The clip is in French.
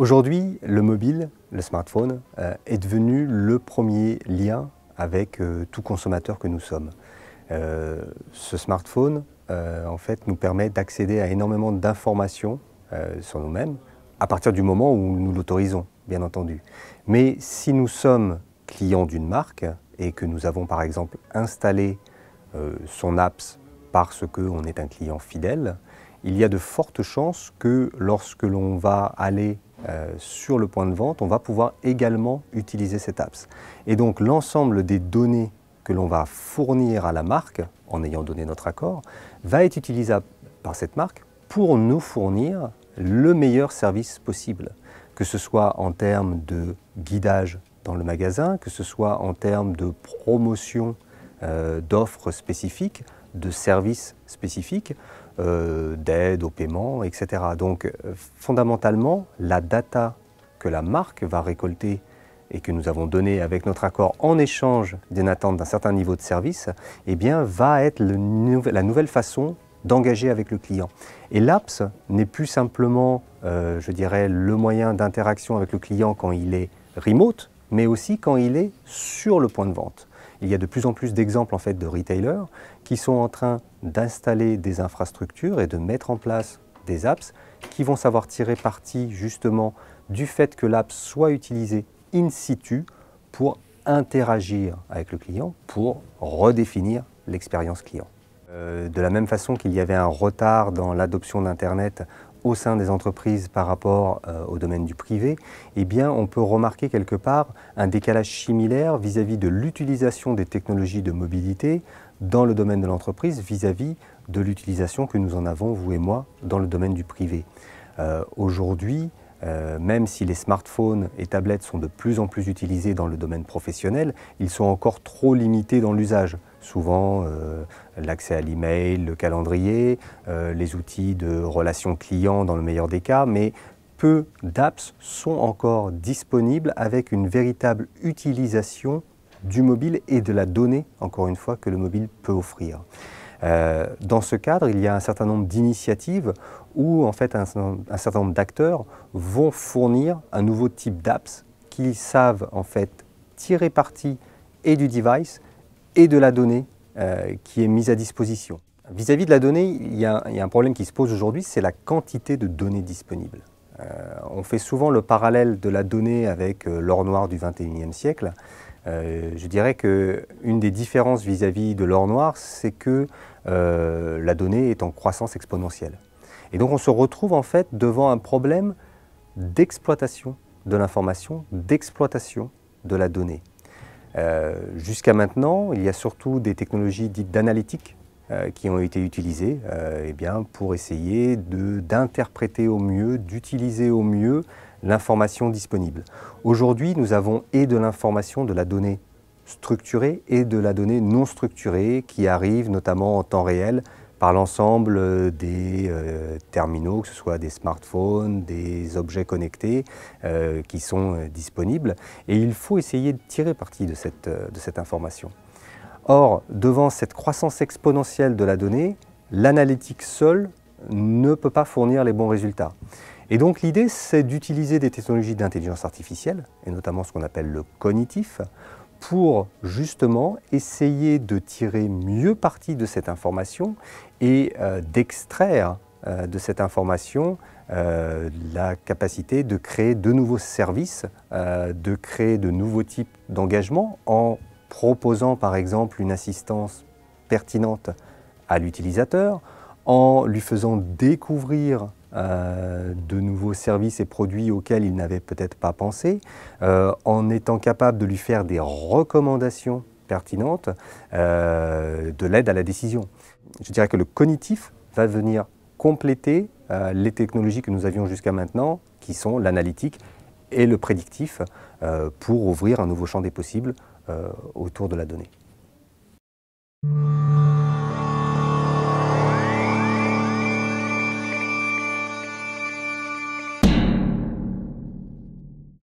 Aujourd'hui, le mobile, le smartphone, est devenu le premier lien avec tout consommateur que nous sommes. Ce smartphone, en fait, nous permet d'accéder à énormément d'informations sur nous-mêmes, à partir du moment où nous l'autorisons, bien entendu. Mais si nous sommes clients d'une marque et que nous avons par exemple installé son apps parce qu'on est un client fidèle, il y a de fortes chances que lorsque l'on va aller sur le point de vente, on va pouvoir également utiliser cette apps. Et donc l'ensemble des données que l'on va fournir à la marque, en ayant donné notre accord, va être utilisable par cette marque pour nous fournir le meilleur service possible, que ce soit en termes de guidage dans le magasin, que ce soit en termes de promotion d'offres spécifiques, de services spécifiques, d'aide au paiement, etc. Donc fondamentalement, la data que la marque va récolter et que nous avons donnée avec notre accord en échange d'une attente d'un certain niveau de service, eh bien, va être la nouvelle façon d'engager avec le client. Et l'apps n'est plus simplement, je dirais, le moyen d'interaction avec le client quand il est remote, mais aussi quand il est sur le point de vente. Il y a de plus en plus d'exemples en fait, de retailers qui sont en train d'installer des infrastructures et de mettre en place des apps qui vont savoir tirer parti justement du fait que l'app soit utilisée in situ pour interagir avec le client, pour redéfinir l'expérience client. De la même façon qu'il y avait un retard dans l'adoption d'Internet au sein des entreprises par rapport au domaine du privé, eh bien, on peut remarquer quelque part un décalage similaire vis-à-vis de l'utilisation des technologies de mobilité dans le domaine de l'entreprise vis-à-vis de l'utilisation que nous en avons, vous et moi, dans le domaine du privé. Aujourd'hui, même si les smartphones et tablettes sont de plus en plus utilisés dans le domaine professionnel, ils sont encore trop limités dans l'usage. Souvent, l'accès à l'email, le calendrier, les outils de relations clients dans le meilleur des cas, mais peu d'apps sont encore disponibles avec une véritable utilisation du mobile et de la donnée, encore une fois, que le mobile peut offrir. Dans ce cadre, il y a un certain nombre d'initiatives où en fait, un certain nombre d'acteurs vont fournir un nouveau type d'apps qui savent en fait tirer parti et du device et de la donnée qui est mise à disposition. Vis-à-vis de la donnée, il y a un problème qui se pose aujourd'hui, c'est la quantité de données disponibles. On fait souvent le parallèle de la donnée avec l'or noir du XXIe siècle. Je dirais qu'une des différences vis-à-vis de l'or noir, c'est que la donnée est en croissance exponentielle. Et donc on se retrouve en fait devant un problème d'exploitation de l'information, d'exploitation de la donnée. Jusqu'à maintenant, il y a surtout des technologies dites d'analytique qui ont été utilisées eh bien, pour essayer d'interpréter au mieux, d'utiliser au mieux l'information disponible. Aujourd'hui, nous avons et de l'information, de la donnée structurée et de la donnée non structurée qui arrive notamment en temps réel par l'ensemble des terminaux, que ce soit des smartphones, des objets connectés qui sont disponibles. Et il faut essayer de tirer parti de cette information. Or, devant cette croissance exponentielle de la donnée, l'analytique seule ne peut pas fournir les bons résultats. Et donc l'idée, c'est d'utiliser des technologies d'intelligence artificielle, et notamment ce qu'on appelle le cognitif, pour justement essayer de tirer mieux parti de cette information et d'extraire de cette information la capacité de créer de nouveaux services, de créer de nouveaux types d'engagement en proposant par exemple une assistance pertinente à l'utilisateur, en lui faisant découvrir de nouveaux services et produits auxquels il n'avait peut-être pas pensé, en étant capable de lui faire des recommandations pertinentes, de l'aide à la décision. Je dirais que le cognitif va venir compléter les technologies que nous avions jusqu'à maintenant, qui sont l'analytique et le prédictif, pour ouvrir un nouveau champ des possibles autour de la donnée.